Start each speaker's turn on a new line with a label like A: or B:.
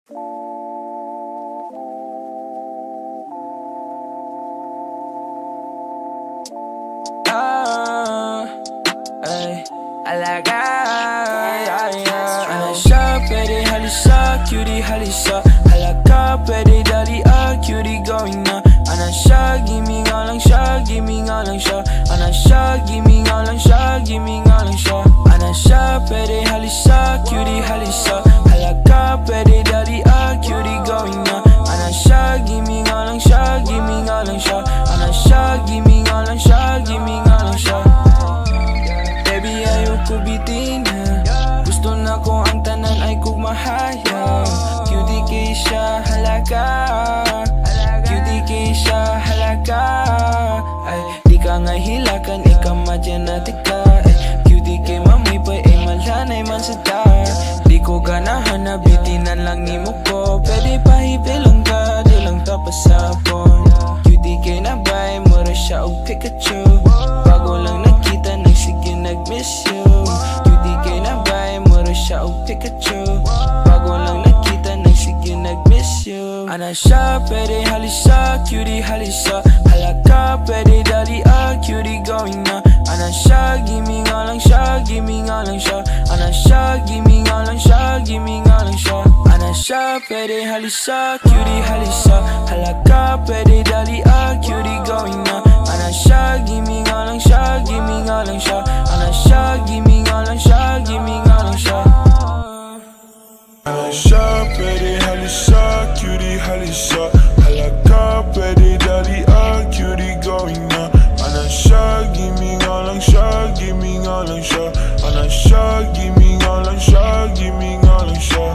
A: Alaga, ana siya, pwede halisa, cutie halisa. Halaga, pwede dali, cutie going na. Ana siya, gimme nga lang siya, gimme nga lang siya. Ana siya, gimme nga lang siya, gimme nga lang siya. Ana siya, pwede halisa, cutie halisa. Halaga, pwede dali, cutie going na. Ana siya, gimme nga lang siya, gimme nga lang siya. Ana siya, gimme nga lang siya, gimme nga lang siya. Baby, ayoko bitin na. Gusto na ko ang tanan ay kugmahayang. Cutie kay siya halaga, cutie kay siya halaga. Ay, di ka nga hilakan, ikamadya na tika. Ay, cutie kay mamay pa, ay malanay man sa ta. Di ko ganahan na bitinan lang ni mo ko. Pwede pahibilang ka, di lang tapasapon. Cutie kay nabay, mura siya og Pikachu. Bago lang nakita, nagsige nag-miss you. Cutie kay nabay, mura siya og Pikachu. Bago lang nakita, nagsige nag-miss you. Ana siya, pwede halisa, cutie halisa. Halaga, pwede dali, cutie going na. Ana siya, gimme nga lang siya, gimme nga lang siya. Ana siya, gimme nga lang siya, gimme nga lang siya. Ana siya, pwede halisa, cutie halisa. Halaga, pwede dali, cutie going na. Ana siya, gimme nga lang siya, gimme nga lang siya. Ana siya, gimme nga lang siya, gimme nga lang siya.
B: Ana siya, pwede halisa, cutie halisa. Halaga, pwede dali, cutie going na. Ana siya, gimme nga lang siya, gimme nga lang siya. Ana siya, gimme nga lang siya, gimme nga lang siya.